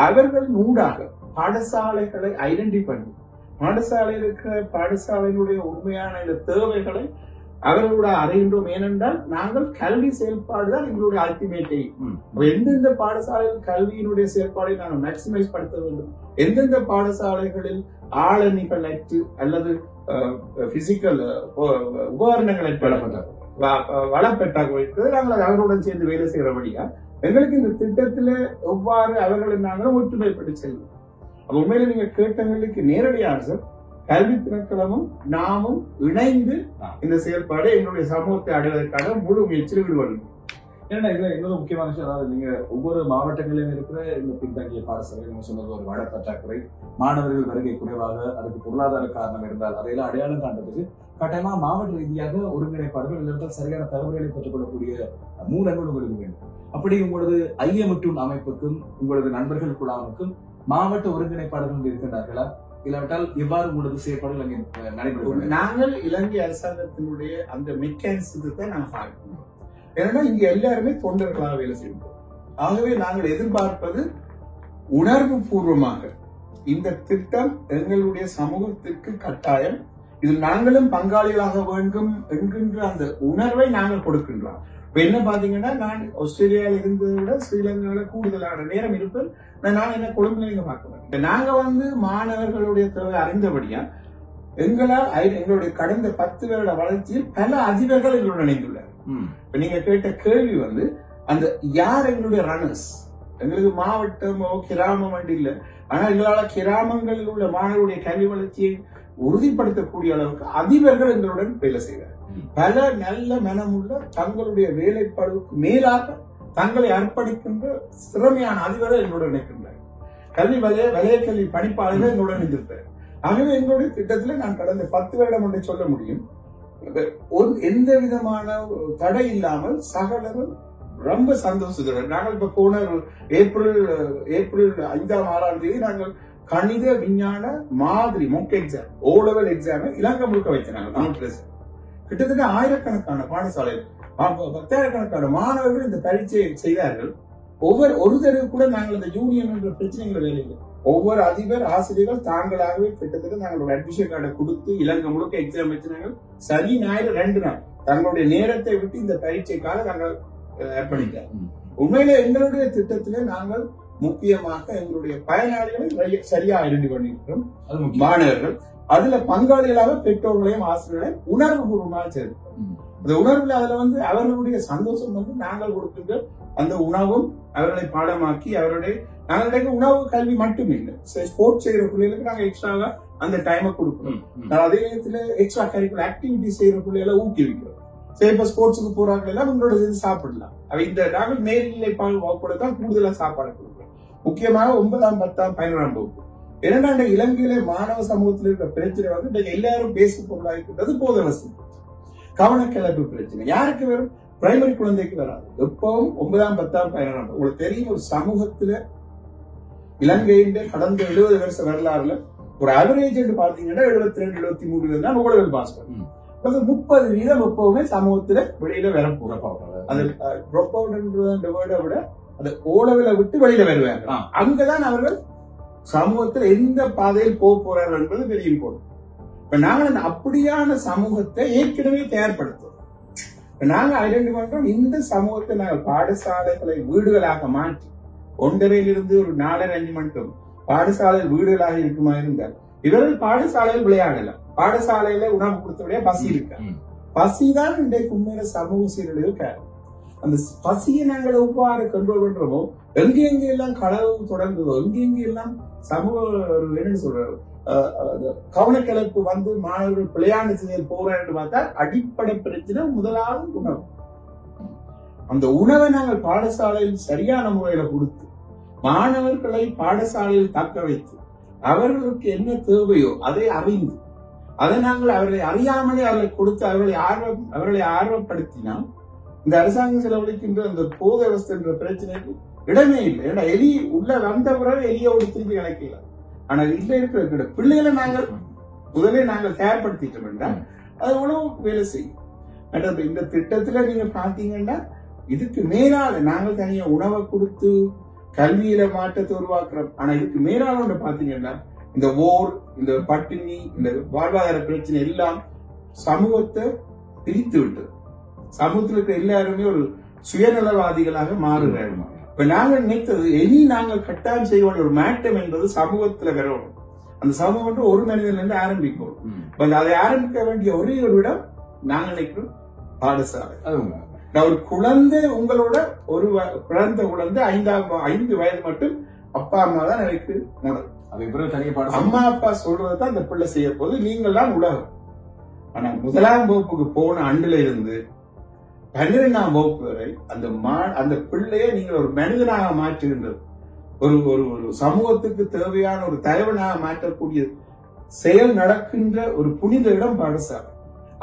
அவர்கள் ஊடாக பாடசாலைகளை ஐடென்டி பண்ணி பாடசாலையில் இருக்கிற பாடசாலையினுடைய உண்மையான இந்த தேவைகளை அவர்களோட அறிகின்றோம். ஏனென்றால் நாங்கள் கல்வி செயல்பாடுதான் எங்களுடைய அல்டிமேட் எய்ம். எந்தெந்த பாடசாலையில் கல்வியினுடைய செயல்பாடை நாங்கள் மேக்சிமைஸ் படுத்த வேண்டும், எந்தெந்த பாடசாலைகளில் ஆளணிகள் அற்று அல்லது பிசிக்கல் உபகரணங்களை வளப்பெற்றாக நாங்கள் அவர்களுடன் சேர்ந்து வேலை செய்கிறபடியா எங்களுக்கு இந்த திட்டத்துல எவ்வாறு அவர்கள் நாங்களும் ஒற்றுமைப்பட்டு செல்வோம். உண்மையில நீங்க கேட்டவர்களுக்கு நேரடியாக சார் கல்வி திணைக்களமும் நாமும் இணைந்து இந்த செயல்பாடு எங்களுடைய சமூகத்தை அடைவதற்காக முழு முயற்சியில் ஈடுபடணும். ஏன்னா இதுல இன்னொரு முக்கியமான விஷயம், அதாவது நீங்க ஒவ்வொரு மாவட்டங்களிலும் இருக்கிற இந்த பின்தங்கிய பாடசாலை நீங்க சொன்னது ஒரு வட பற்றாக்குறை, மாணவர்கள் வருகை குறைவாக, அதுக்கு பொருளாதார காரணம் இருந்தால் அதையெல்லாம் அடையாளம் காண்றதுக்கு கட்டாயமா மாவட்ட ரீதியாக ஒருங்கிணைப்பாடுகள் இல்லாமல் சரியான தகவல்களை பெற்றுக்கொள்ளக்கூடிய மூலங்கள் உங்களுக்கு வேண்டும். அப்படி உங்களது ஐயமுற்றும் அமைப்புக்கும் உங்களது நண்பர்கள் குழாமுக்கும் மாவட்ட ஒருங்கிணைப்பாளர்கள் இருக்கின்றார்களா? இல்லாவிட்டால் எவ்வாறு உங்களது செயற்பாடுகள் அங்கே நடைபெறும்? நாங்கள் இலங்கை அரசாங்கத்தினுடைய அந்த மெக்கானிசத்தை நாங்கள் பார்க்கணும். ஏன்னா இங்க எல்லாருமே தொண்டர்களாக வேலை செய்வோம். ஆகவே நாங்கள் எதிர்பார்ப்பது உணர்வு பூர்வமாக இந்த திட்டம் எங்களுடைய சமூகத்திற்கு கட்டாயம், இதில் நாங்களும் பங்காளிகளாக வேண்டும் என்கின்ற அந்த உணர்வை நாங்கள் கொடுக்கின்றோம். இப்ப என்ன பாத்தீங்கன்னா, நான் ஆஸ்திரேலியாவில் இருந்ததை விட ஸ்ரீலங்காவில கூடுதலான நேரம் இருப்பேன். நான் என்ன கொழும்புல நீங்க பார்க்க மாட்டேன். நாங்க மாணவர்களுடைய தேவை அறிந்தபடியா எங்களுடைய கடந்த 10 வருட வளர்ச்சியில் பல அதிபர்கள் எங்களுடன் இணைந்துள்ளார். இப்ப நீங்க கேட்ட கேள்வி அந்த யார் எங்களுடைய ரன்னர்ஸ், எங்களுக்கு மாவட்டமோ கிராமம் அப்படி இல்லை. ஆனா எங்களால கிராமங்களில் உள்ள மாணவருடைய கல்வி வளர்ச்சியை உறுதிப்படுத்தக்கூடிய அளவுக்கு அதிபர்கள் எங்களுடன் வேலை செய்கிறார். பல நல்ல மனமுள்ள தங்களுடைய வேலைப்பாடுக்கு மேலாக தங்களை அர்ப்பணிக்கின்ற திறமையான அதிபர்கள் எங்களுடன் இணைக்கின்றார். கல்வி வலய கல்வி பணிப்பாளர்கள் எங்களுடன் இணைந்திருப்பார். ஆகவே எங்களுடைய திட்டத்தில் நான் கடந்த 10 வருடம் ஒன்றை சொல்ல முடியும். எந்த விதமான தடை இல்லாமல் சகலரும் ரொம்ப சந்தோஷத்துடன் நாங்கள் இப்ப போன ஏப்ரல் 5ஆம் 6ஆம் தேதி நாங்கள் கணித விஞ்ஞான மாதிரி mock exam O level exam Ilankai முழுக்க வைத்தாங்க. கிட்டத்தட்ட ஆயிரக்கணக்கான பாடசாலைகள் 10,000கணக்கான மாணவர்கள் இந்த பரீட்சையை செய்தார்கள். ஒரு தடவை கூட நாங்கள் இந்த யூனியன் என்ற பிரச்சனைகளை வேலையில் ஒவ்வொரு அதிபர் ஆசிரியர்கள் தாங்களாகவே கிட்டத்தட்ட நாங்களோட அட்மிஷன் கார்டை கொடுத்து இலங்கை முழுக்க எக்ஸாம் வச்சுனாங்க. சனி ஞாயிறு 2 நாள் தங்களுடைய நேரத்தை விட்டு இந்த பரீட்சைக்காக நாங்கள் அர்ப்பணித்தார். உண்மையில எங்களுடைய திட்டத்திலே நாங்கள் முக்கியமாக எங்களுடைய பயனாளிகளை சரியா ஐடென்டி பண்ணிக்கிறோம். மாணவர்கள் அதுல பங்காளிகளாக பெற்றோர்களையும் ஆசிரியர்களையும் உணர்வு பூர்வமாக சேர்க்கிறோம். அந்த உணர்வுல அதுல அவர்களுடைய சந்தோஷம் நாங்கள் கொடுக்கின்ற அந்த உணவும் அவர்களை பாடமாக்கி நாங்களுடைய உணவு கல்வி மட்டும் இல்லை, ஸ்போர்ட்ஸ் செய்யற பிள்ளைகளுக்கு நாங்க எக்ஸ்ட்ராவா அந்த டைமை கொடுக்கிறோம். அதே நேரத்துல எக்ஸ்ட்ரா கரிக்குலர் ஆக்டிவிட்டி செய்யற பிள்ளைகளை ஊக்குவிக்கிறோம். இப்ப ஸ்போர்ட்ஸுக்கு போறாங்க எல்லாம் உங்களோட சேர்ந்து சாப்பிடலாம். இந்த நாங்கள் மேல்நிலை வகுப்போட தான் கூடுதலா சாப்பாடு கொடுக்கிறோம். முக்கியமாக 9ஆம் 10ஆம் 11ஆம் வகுப்பு. ஏன்னா இலங்கையில மாணவ சமூகத்தில் இருக்கிற பிரச்சனை எல்லாரும் பேசும் பொருளாகின்றது போத வசதி, கவனக்கிழப்பு பிரச்சனை. யாருக்கு வரும்? பிரைமரி குழந்தைக்கு வராது. எப்பவும் 9ஆம் 10ஆம் 11ஆம். உங்களுக்கு தெரியும், ஒரு சமூகத்துல இலங்கையின் கடந்த 70 வருஷ வரலாறுல ஒரு அவரேஜ் பாத்தீங்கன்னா 72 73 தான் ஊழல் பாஸ் பண்ணும். 30% எப்பவுமே சமூகத்துல வெளியில வரப்போறோம். அது விட அந்த ஓலவில விட்டு வெளியில வருவாங்க. அங்கதான் அவர்கள் சமூகத்தில் எந்த பாதையில் போக போறார்கள் என்பது தெரியும் போடும். இப்ப நாங்கள் அப்படியான சமூகத்தை ஏற்கனவே தயார்படுத்துவோம். நாங்க ஐடென்டி பண்றோம், இந்த சமூகத்தை நாங்கள் பாடசாலைகளை வீடுகளாக மாற்றி 1.5 ஒரு 4-5 மட்டும் பாடசாலை வீடுகளாக இருக்குமா இருந்தால் இவர்கள் பாடசாலையில் விளையாடலாம். பாடசாலையில உணவு கொடுத்தபடியா பசி இருக்க, பசிதான் இன்றைக்கு உண்மையில சமூக சீரழிவு காரணம். அந்த பசியை நாங்கள் எவ்வாறு கண்ட்ரோல் பண்றோமோ, எங்கெங்க எல்லாம் களவு தொடர்ந்ததோ, எங்கெங்க எல்லாம் சமூக என்ன சொல்றோம் கவனக்கிழப்பு மாணவர்கள் விளையாண்டு செயல் போறான்னு பார்த்தா அடிப்படை பிரச்சனை முதலாவது உணவு. அந்த உணவை நாங்கள் பாடசாலையில் சரியான முறையில கொடுத்து மாணவர்களை பாடசாலையில் தக்க வைத்து அவர்களுக்கு என்ன தேவையோ அதை அறிந்து அதை நாங்கள் அவர்களை அறியாமலே அவர்களை கொடுத்து அவர்களை ஆர்வப்படுத்தினால் இந்த அரசாங்கம் செலவழிக்கின்ற அந்த போத வசதி என்ற பிரச்சனைக்கு இடமே இல்லை. ஏன்னா எலி உள்ள வந்த பிறகு எலியோடு திருப்பி கிடைக்கலாம். ஆனால் இல்ல இருக்கிற பிள்ளைகளை நாங்கள் முதலே நாங்கள் தயார்படுத்திட்டோம் என்றால் அது உணவு வேலை செய்யும். இந்த திட்டத்துல நீங்க பாத்தீங்கன்னா இதுக்கு மேலால நாங்கள் தனியா உணவை கொடுத்து கல்வியில மாற்றத்தை உருவாக்குறோம். ஆனா இதுக்கு மேலால ஒன்று பாத்தீங்கன்னா இந்த ஓர், இந்த பட்டினி, இந்த வாழ்வாதார பிரச்சனை எல்லாம் சமூகத்தை பிரித்து விட்டு சமூகத்தில் இருக்கிற எல்லாருமே ஒரு சுயநலவாதிகளாக மாறுகிறார்கள். இப்ப நாங்கள் நினைத்தது இனி நாங்கள் கட்டாயம் செய்ய வேண்டிய ஒரு மாற்றம் என்பது சமூகத்துல வரணும். அந்த சமூகம் ஒரு மனிதன்ல இருந்து ஆரம்பிக்கும். அதை ஆரம்பிக்க வேண்டிய ஒரே ஒரு இடம் நாங்கள் நினைக்கிறோம் பாடசாலை. ஒரு குழந்தை உங்களோட ஒரு பிறந்த குழந்தை 5 வயது மட்டும் அப்பா அம்மா தான் எனக்கு முதல். அம்மா அப்பா சொல்றதான் அந்த பிள்ளை செய்ய போது நீங்கள் தான் உலகம். ஆனா 1ஆம் வகுப்புக்கு போன அண்டுல இருந்து 12ஆம் வகுப்பு வரை அந்த பிள்ளைய நீங்கள் ஒரு மனிதனாக மாற்றுகின்றது, ஒரு சமூகத்துக்கு தேவையான ஒரு தலைவனாக மாற்றக்கூடிய செயல் நடக்கின்ற ஒரு புனித இடம் பாடசாலை.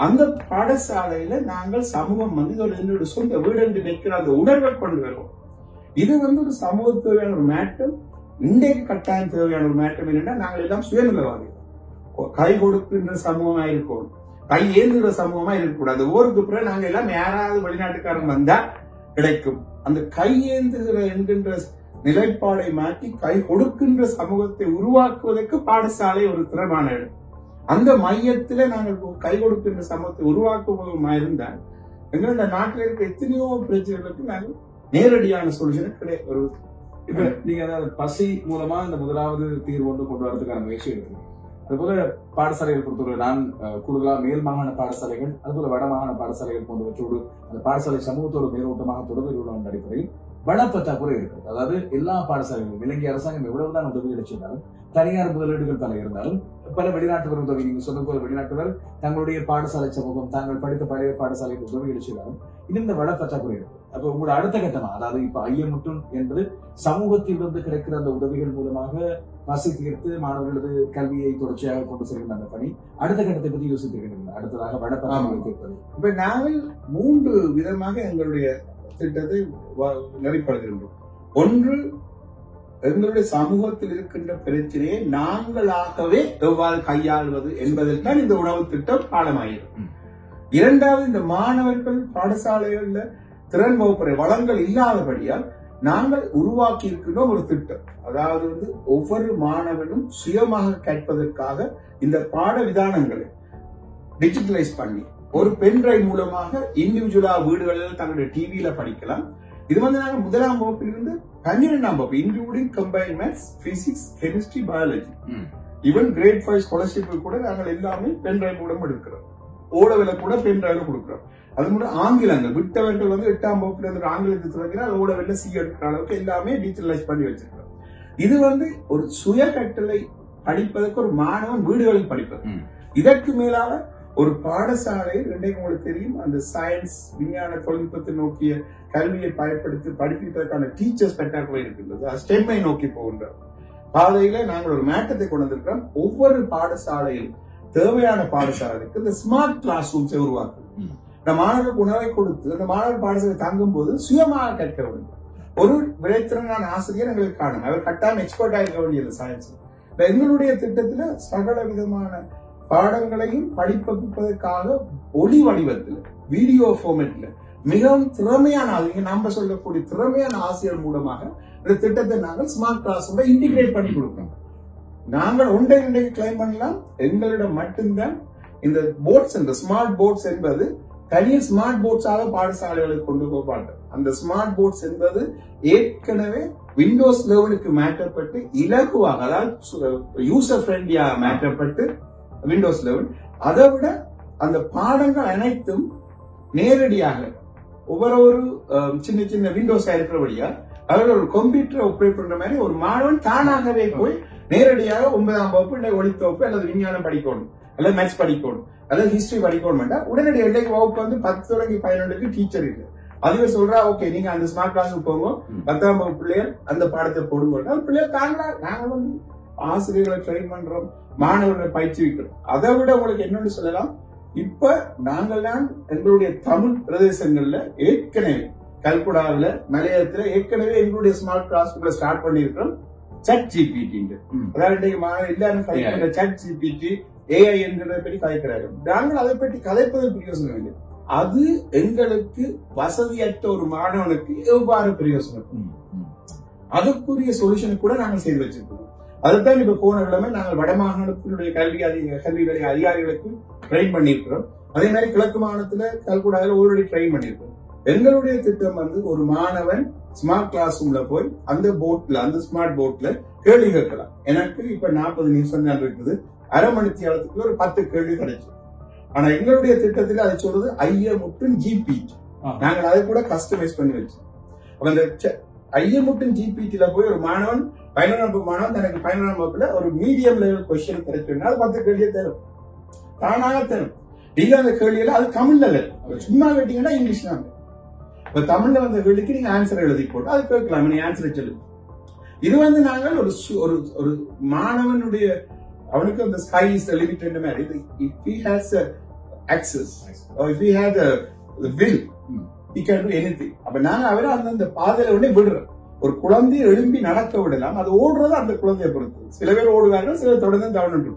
அந்த பாடசாலையில நாங்கள் சமூகம் என்னோட சொந்த வீடு என்று நிற்கிற அந்த உணர்வை கொண்டு வருவோம். இது ஒரு சமூகத்துக்கான ஒரு மாற்றம். இன்றைக்கு கட்டாயம் தேவையான ஒரு மாற்றம் என்னன்னா நாங்கள் எல்லாம் சுயநலவாதிகள், கை கொடுக்கின்ற சமூகமா இருக்கணும், கை ஏந்துகிற சமூகமா இருக்கக்கூடாது. ஊருக்கு பிறகு நாங்க எல்லாம் யாராவது வெளிநாட்டுக்காரன் வந்தா கிடைக்கும். அந்த கை ஏந்துகிற என்கின்ற நிலைப்பாடை மாற்றி கை கொடுக்கின்ற சமூகத்தை உருவாக்குவதற்கு பாடசாலை ஒரு திறமான இடம். அந்த மையத்துல நாங்கள் கை கொடுக்கின்ற சமூகத்தை உருவாக்குவதுமா இருந்தால் எங்களோட நாட்டில் இருக்க எத்தனையோ பிரச்சனைகளுக்கு நாங்கள் நேரடியான சொல்யூஷன் கிடையாது. ஒரு இப்ப நீங்க அதாவது பசி மூலமா இந்த முதலாவது தீர்வு ஒன்று கொண்டு வரதுக்கான முயற்சி இருக்கு. அதுபோல பாடசாலைகள் பொறுத்தவரை நான் கூடுதலா மேல் மாகாண பாடசாலைகள் அதுபோல வட மாகாண பாடசாலைகள் போன்றவற்றோடு அந்த பாடசாலை சமூகத்தோடு மேலோட்டமாக தொடர்பில் உள்ள அடிப்படையில் வளப்பற்றாக்குறை இருக்கு. அதாவது எல்லா பாடசாலைகளும் இலங்கை அரசாங்கம் எவ்வளவுதான் உதவிகளை செய்தாலும் தனியார் முதலீடுகள் பல இருந்தாலும் பல வெளிநாட்டவர் உதவி, நீங்க சொன்ன போல வெளிநாட்டவர் தங்களுடைய பாடசாலை சமூகம் தாங்கள் படித்த பழைய பாடசாலைக்கு உதவிகளை செய்தாலும் இது இந்த வளப்பற்றாக்குறை இருக்கு. அப்ப உங்களோட அடுத்த கட்டமா அதாவது இப்ப ஐயமுட்டும் என்பது சமூகத்திலிருந்து கிடைக்கிற அந்த உதவிகள் மூலமாக பசி தீர்த்து மாணவர்களது கல்வியை தொடர்ச்சியாக கொண்டு செல்கின்ற அந்த பணி அடுத்த கட்டத்தை பற்றி யோசித்திருக்கின்றன. அடுத்ததாக வளப்பற்றாக்குறை தீர்ப்பது. இப்ப நாங்கள் 3 விதமாக எங்களுடைய திட்டத்தை நெறிப்படுகின்றோம். ஒன்று, எங்களுடைய சமூகத்தில் இருக்கின்ற பிரச்சனையை நாங்களாகவே எவ்வாறு கையாள்வது என்பதில் தான் இந்த உணவு திட்டம் பாடமாகிறது. இரண்டாவது, இந்த மாணவர்கள் பாடசாலைகள்ல திறன் வகுப்பறை வளங்கள் இல்லாதபடியால் நாங்கள் உருவாக்கி இருக்கின்ற ஒரு திட்டம். அதாவது ஒவ்வொரு மாணவனும் சுயமாக கற்பதற்காக இந்த பாட விதானங்களை டிஜிட்டலைஸ் பண்ணி ஒரு பென்ட்ரைவ் மூலமாக இண்டிவிஜுவலா வீடுகளில் தங்களுடைய டிவியில படிக்கலாம். இது நாங்கள் 1ஆம் வகுப்பிலிருந்து 12ஆம் வகுப்பு including combined maths, physics, chemistry, biology, even grade 5 scholarship கூட நாங்கள் எல்லாமே பென்ட்ரைவ் மூலம் எடுக்கிறோம். ஓடவில கூட பென்ட்ரைவ்ல கொடுக்கிறோம். அது மட்டும் ஆங்கிலங்கள் விட்டவர்கள் 8ஆம் வகுப்புல இருந்து ஆங்கிலத்தை தொடங்கினா ஓடவில சி எடுக்கிற அளவுக்கு எல்லாமே டிஜிட்டலைஸ் பண்ணி வச்சிருக்கிறோம். இது ஒரு சுய கட்டளை படிப்பதற்கு ஒரு மாணவன் வீடுகளில் படிப்பது. இதற்கு மேலாக ஒரு பாடசாலையில் இன்றைக்கு உங்களுக்கு தெரியும் அந்த சயின்ஸ் விஞ்ஞான தொழில்நுட்பத்தை நோக்கிய கல்வியை பயன்படுத்தி படிப்பதற்கான டீச்சர்ஸ் பற்றாக்குறை இருக்கின்றது. ஸ்டெம்மை நோக்கி போகின்ற பாதையில நாங்கள் ஒரு மாற்றத்தை கொண்டு வந்திருக்கிறோம். ஒவ்வொரு பாடசாலையில் தேவையான பாடசாலைக்கு இந்த ஸ்மார்ட் கிளாஸ் ரூம்ஸை உருவாக்கும். இந்த மாணவர்களுக்கு உணவை கொடுத்து அந்த மாணவர் பாடசாலை தங்கும் போது சுயமாக கற்க வேண்டும். ஒரு விளைத்திறனான ஆசிரியர் எங்களுக்கு காணும். அவர் கட்டாயம் எக்ஸ்பர்ட் ஆயிருக்க வேண்டியது சயின்ஸ். எங்களுடைய திட்டத்துல சகல விதமான பாடங்களையும் படிப்பதற்காக ஒளி வடிவத்தில் வீடியோ ஃபார்மேட்ல மிகவும் திறமையான நாம சொல்லக்கூடிய திறமையான ஆசிரியர் மூலமாக இந்த திட்டத்தை நாங்கள் ஸ்மார்ட் கிளாஸ் இன்டிகிரேட் பண்ணி கொடுக்கிறோம். நாங்கள் ஒன்றை கிளைம் பண்ணலாம். எங்களிடம் மட்டும்தான் இந்த போர்ட்ஸ் இந்த ஸ்மார்ட் போர்ட்ஸ் என்பது தனியாக ஸ்மார்ட் போர்ட்ஸாக பாடசாலைகளுக்கு கொண்டு போக அந்த ஸ்மார்ட் போர்ட்ஸ் என்பது ஏற்கனவே விண்டோஸ் லெவலுக்கு மாற்றப்பட்டு இலகுவாக அதாவது யூசர் ஃப்ரெண்ட்லியா மாற்றப்பட்டு விண்டோஸ் லெவல். அதை விட அந்த பாடங்கள் அனைத்தும் நேரடியாக ஒவ்வொரு சின்ன சின்ன விண்டோஸா இருக்கிறபடியா அவர்கள் ஒரு கம்ப்யூட்டரை ஆப்ரேட் பண்ற மாதிரி ஒரு மாணவன் தானாகவே போய் நேரடியாக 9ஆம் வகுப்பு ஒளித்த வகுப்பு அல்லது விஞ்ஞானம் படிக்கணும் அல்லது மேத்ஸ் படிக்கணும் அல்லது ஹிஸ்டரி படிக்கணும். உடனடியாக இன்றைக்கு வகுப்பு 10 தொடங்கி 11க்கு டீச்சர் இருக்கு. அதுவே சொல்றா ஓகே நீங்க அந்த ஸ்மார்ட் கிளாஸுக்கு போங்க, 10ஆம் வகுப்பு பிள்ளைகள் அந்த பாடத்தை போடுங்க. பிள்ளைகள் தாங்களா நாங்க ஆசிரியர்களை ட்ரெயின் பண்றோம், மாணவர்களை பயிற்சி வைக்கிறோம். அதை விட உங்களுக்கு என்னன்னு சொல்லலாம், இப்ப நாங்கள் தான் எங்களுடைய தமிழ் பிரதேசங்கள்ல ஏற்கனவே கல்குடாவில மலையத்துல ஏற்கனவே எங்களுடைய ஸ்மார்ட் கிளாஸ் ஸ்டார்ட் பண்ணிருக்கிறோம். சாட் ஜிபிடி அதாவது எல்லாரும் சாட் ஜிபிடி ஏஐ என்கிறத பற்றி கதைக்கிறார்கள். நாங்கள் அதை பற்றி கதைப்பது பிரயோசனம் இல்லை. அது எங்களுக்கு வசதியற்ற ஒரு மாணவனுக்கு எவ்வாறு பிரயோசனம், அதுக்குரிய சொல்யூஷன் கூட நாங்கள் செய்து வச்சிருக்கோம். அதுதான் இப்ப போன கிழமை நாங்கள் வடமாகாணத்தினுடைய கல்வி அதிகாரிகளுக்கு ட்ரெயின் பண்ணியிருக்கிறோம். அதே மாதிரி கிழக்கு மாகாணத்துல கல்குடாவில் ஆல்ரெடி ட்ரெயின் பண்ணியிருக்கோம். எங்களுடைய திட்டம் ஒரு மாணவன் ஸ்மார்ட் கிளாஸ் ரூம்ல போய் அந்த போர்ட்ல அந்த ஸ்மார்ட் போர்ட்ல கேள்வி கேட்கலாம். எனக்கு இப்ப 40 நிமிஷம் தான் இருக்குது, அரை மணி நேரத்துக்குள்ள ஒரு 10 கேள்வி கிடைச்சு. ஆனா எங்களுடைய திட்டத்தில் அதை சொல்றது ஐஎம்முட்டும் ஜிபிடி. நாங்கள் அதை கூட கஸ்டமைஸ் பண்ணி வச்சோம். அந்த ஐஎம்முட்டும் ஜிபிடில போய் ஒரு மாணவன் 11ஆம் மாணவன் தனக்கு 11ஆம் வகுப்புல ஒரு மீடியம் லெவல் கொஸ்டின் கிடைச்சுன்னா அது 10 கேள்வியை தரும், தானாக தரும். நீங்க அந்த கேள்வியில அது தமிழ்ல சும்மா கேட்டீங்கன்னா இங்கிலீஷ் தான். இப்ப தமிழ்ல வந்த கேள்விக்கு நீங்க ஆன்சர் எழுதி போட்டு அது கேட்கலாம், நீ ஆன்சரை சொல்லு. இது நாங்கள் ஒரு மாணவனுடைய அவனுக்கு அந்த ஸ்கை இஸ் தி லிமிட் என்ற மாதிரி if he has access or if he has the will he can do anything. அப்ப நாங்க அவரை அந்த பாதையில விடுறோம். ஒரு குழந்தையை எழும்பி நடக்க விடலாம். அது ஓடுறது அந்த குழந்தையை பொறுத்தது. சில பேர் ஓடுவார்கள், சிலர் தொடர்ந்து தவறு.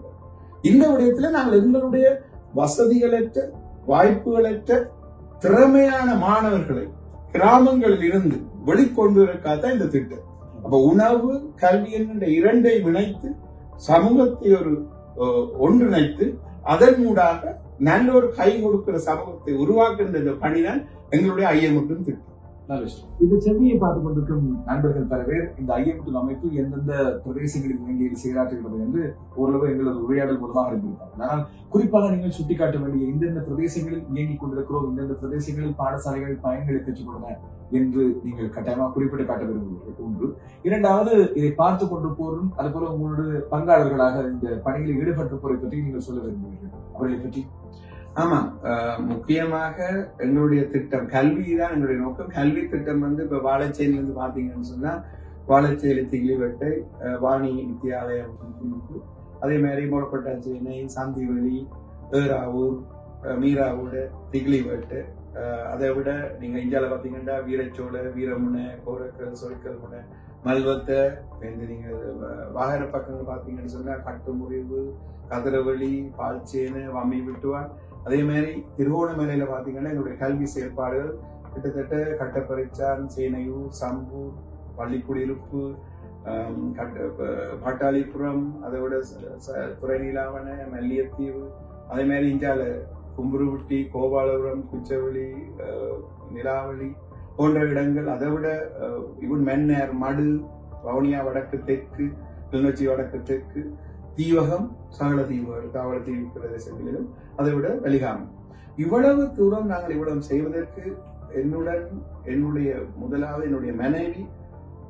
இந்த விடயத்துல நாங்கள் எங்களுடைய வசதிகளற்ற, வாய்ப்புகளற்ற, திறமையான மாணவர்களை கிராமங்களில் இருந்து வெளிக்கொண்டு வரக்காதான் இந்த திட்டம். அப்ப உணவு, கல்வி என்கின்ற இரண்டை இணைத்து சமூகத்தை ஒரு ஒன்றிணைத்து அதன் மூடாக நல்ல ஒரு கை கொடுக்கிற சமூகத்தை உருவாக்குகின்ற இந்த பணிதான் எங்களுடைய ஐஎம்எஃப் திட்டம். இது சென்னையை பார்த்துக் கொண்டிருக்கும் நண்பர்கள் பல பேர் இந்த ஐஎம்எஃப் அமைப்பு எந்தெந்த பிரதேசங்களில் இயங்கி செயலாற்றுகிறது என்று ஓரளவு எங்களது உரையாடல் மூலமாக அறிந்திருப்பாங்க. ஆனால் குறிப்பாக நீங்கள் சுட்டிக்காட்ட வேண்டிய இந்தெந்த பிரதேசங்களில் இயங்கிக் கொண்டிருக்கிறோம், இந்தெந்த பிரதேசங்களில் பாடசாலைகள் பயன்களை பெற்றுக் கொள்ளன என்று நீங்கள் கட்டாயமாக குறிப்பிட்டு காட்ட விரும்புவீர்கள். ஒன்று. இரண்டாவது, இதை பார்த்துக் கொண்டு போரும் அதுபோல உங்களுடைய பங்காளர்களாக இந்த பணிகளில் ஈடுபட்டு போரை பற்றி நீங்கள் சொல்ல விரும்புவீர்கள். அவர்களை பற்றி. ஆமா, முக்கியமாக எங்களுடைய திட்டம் கல்வி தான் எங்களுடைய நோக்கம். கல்வி திட்டம் இப்ப வாழைச்சேரியில இருந்து பாத்தீங்கன்னு சொன்னா வாழைச்சேரி திகிலிவெட்டை, வாணி வித்தியாலயம், அதே மாதிரி மூடப்பட்டாச்சேனை, சாந்திவெளி, ஏராவூர், மீராவூர், திகிலிவெட்டு, அதை விட நீங்க இந்தியாவில பாத்தீங்கன்னா வீரச்சோலை, வீரமுனை, கோரக்கல், சொற்கல் முனை, மல்வத்தை, நீங்க வாகன பக்கங்கள் பாத்தீங்கன்னு சொன்னா கட்டுமுறிவு, கதிரவெளி, பால்ச்சேனை, வம்மி விட்டுவான். அதே மாதிரி திருவோணமலையில பாத்தீங்கன்னா எங்களுடைய கல்வி செயற்பாடுகள் கிட்டத்தட்ட கட்டப்பறிச்சான், சேனையூர், சம்பூர், பள்ளிக்குடியிருப்பு, பாட்டாளிபுரம், அதை விட துறைநீலாவண, மல்லியத்தீவு, அதே மாதிரி இந்தியாவில கும்புருவட்டி, கோபாலபுரம், குச்சவெளி, நிலாவளி போன்ற இடங்கள். அதை விட இவன் மென்னர், மடு, வவுனியா வடக்கு தெற்கு, கிளிநொச்சி வடக்கு தெற்கு, தீவகம், சகல தீவுகள், காவலத்தீவு பிரதேசங்களிலும், அதை விட வெளிகாமம். இவ்வளவு தூரம் நாங்கள் இவ்வளவு செய்வதற்கு என்னுடைய முதலாவது என்னுடைய மனைவி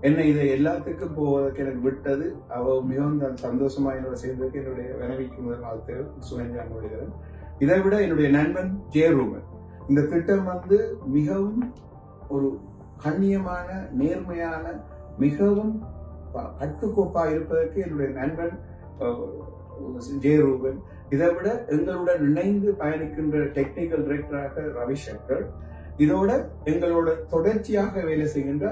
என்னை இதை எல்லாத்துக்கும் போவதற்கு எனக்கு விட்டது. அவ மிகவும் சந்தோஷமா என்னோட செய்வதற்கு என்னுடைய மனைவிக்கு முதல் வாழ்த்துகள் சுகன்யா மொழிகிறேன். இதை விட என்னுடைய நண்பன் ஜெயரூபன். இந்த திட்டம் மிகவும் ஒரு கண்ணியமான, நேர்மையான, மிகவும் கட்டுக்கோப்பா இருப்பதற்கு என்னுடைய நண்பன் ஜெயரூபன். இதை விட எங்களுடன் இணைந்து பயணிக்கின்ற டெக்னிக்கல் டைரக்டராக ரவிசங்கர், இதோட எங்களோட தொடர்ச்சியாக வேலை செய்கின்ற,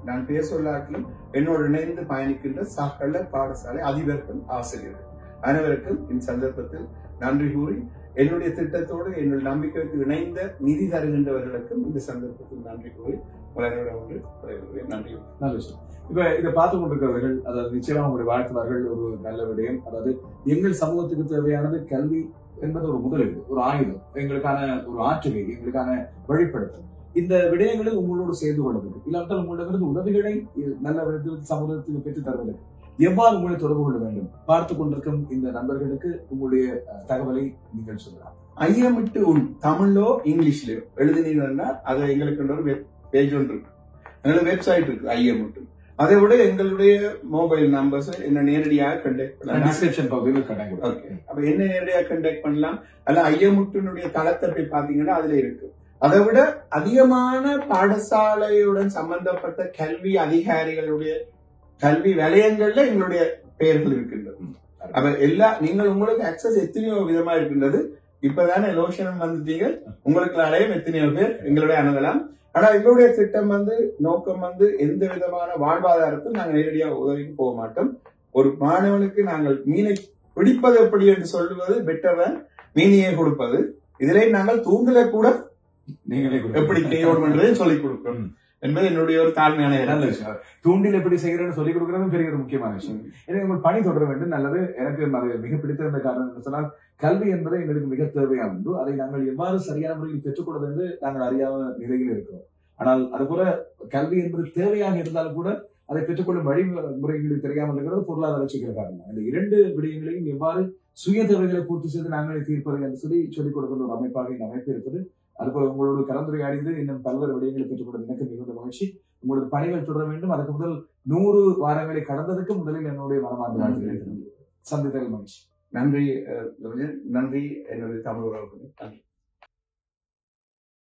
நான் பேர் சொல்லாட்டிலும் என்னோடு இணைந்து பயணிக்கின்ற சகல பாடசாலை அதிபர்கள், ஆசிரியர்கள் அனைவருக்கும் இந்த சந்தர்ப்பத்தில் நன்றி கூறி, என்னுடைய திட்டத்தோடு என்னுடைய நம்பிக்கைக்கு இணைந்த நிதி தருகின்றவர்களுக்கும் இந்த சந்தர்ப்பத்தில் நன்றி கூறி நன்றி. இப்ப இதை பார்த்துக் கொண்டிருக்கிறவர்கள், அதாவது நிச்சயமாக உங்களுடைய வாழ்த்துவார்கள். ஒரு நல்ல விடயம். அதாவது எங்கள் சமூகத்துக்கு தேவையானது கல்வி என்பது ஒரு முதலீடு, ஒரு ஆயுதம், எங்களுக்கான ஒரு ஆற்றுகை, எங்களுக்கான வழிபடுத்தல். இந்த விடயங்களில் உங்களோடு சேர்ந்து கொள்ள வேண்டும். இல்லாவிட்டால் உங்களிடமிருந்து உதவிகளை நல்ல விதத்தில் சமூகத்துக்கு பெற்றுத் தருவதற்கு எவ்வாறு உங்களை தொடர்பு கொள்ள வேண்டும்? பார்த்துக் கொண்டிருக்கும் இந்த நண்பர்களுக்கு உங்களுடைய தகவலை நீங்கள் சொல்லலாம். ஐஎம்இட்டு தமிழோ இங்கிலீஷ்லயோ எழுதினீங்கன்னா அது எங்களுக்கு ஒரு பேஜ் ஒன்று இருக்கு, எங்களுக்கு வெப்சைட் இருக்கு ஐஎம்இட்டு. அதை விட எங்களுடைய மொபைல் நம்பர்ஸ் என்ன நேரடியாக கண்டெக்ட் பண்ணலாம். அப்ப என்ன நேரடியாக கண்டெக்ட் பண்ணலாம். அல்ல ஐஎம்இட்டுனுடைய தளத்தை போய் பாத்தீங்கன்னா அதுல இருக்கு. அதை விட அதிகமான பாடசாலையுடன் சம்பந்தப்பட்ட கல்வி அதிகாரிகளுடைய கல்வி வலயங்கள்ல எங்களுடைய பெயர்கள் இருக்கின்றது. அப்ப நீங்கள் உங்களுக்கு அக்சஸ் எத்தனையோ விதமா இருக்கின்றது. இப்பதானே லோஷனம் வந்துட்டீங்க, உங்களுக்கு அடையும் எத்தனையோ பேர் எங்களுடைய அணுகலாம். ஆனா எங்களுடைய திட்டம் நோக்கம் எந்த விதமான வாழ்வாதாரத்தில் நாங்கள் நேரடியாக உதவிக்கு போக மாட்டோம். ஒரு மாணவனுக்கு நாங்கள் மீனை பிடிப்பது எப்படி என்று சொல்லுவது பெட்டர் தான் மீனியை கொடுப்பது. இதிலே நாங்கள் தூண்டில கூட நீங்களே எப்படி செய்யணும் சொல்லிக் கொடுக்கணும் என்பது என்னுடைய ஒரு தாழ்மையான விஷயம். தூண்டில் எப்படி செய்யறதுன்னு சொல்லிக் கொடுக்கறது பெரிய ஒரு முக்கியமான விஷயம். எனவே உங்கள் பணி தொடர வேண்டும். நல்லது. எனக்கு அது மிக பிடித்திருந்த காரணம் என்று சொன்னால், கல்வி என்பது எங்களுக்கு மிக தேவையானது. அதை நாங்கள் எவ்வாறு சரியான முறையில் பெற்றுக்கொள்வது என்று நாங்கள் அறியாத நிலையில் இருக்கிறோம். ஆனால் அதுபோல கல்வி என்பது தேவையாக இருந்தாலும் கூட அதை பெற்றுக்கொள்ளும் வழிமுறைகளில் தெரியாமல் இருக்கிறது பொருளாதார வளர்ச்சிக்கிற காரணம். இந்த இரண்டு விடயங்களையும் எவ்வாறு சுய தேவைகளை பூர்த்தி செய்து நாங்களே தீர்ப்பது என்று சொல்லிக் கொடுக்கிற ஒரு அமைப்பாக இந்த அமைப்பு இருப்பது. அதுபோல உங்களோட கலந்துரையாடியது இன்னும் பல்வேறு விடயங்களை பெற்றுக்கொண்டது எனக்கு மிகுந்த மகிழ்ச்சி. உங்களோட பணிகள் தொடர வேண்டும். அதுக்கு முதல் 100 வாரங்களை கடந்ததுக்கு முதலில் என்னுடைய மனமார்ந்த வாழ்த்துக்களை சந்தித்தல் மகிழ்ச்சி. நன்றி. நன்றி என்னுடைய தமிழ் உறவுகளே.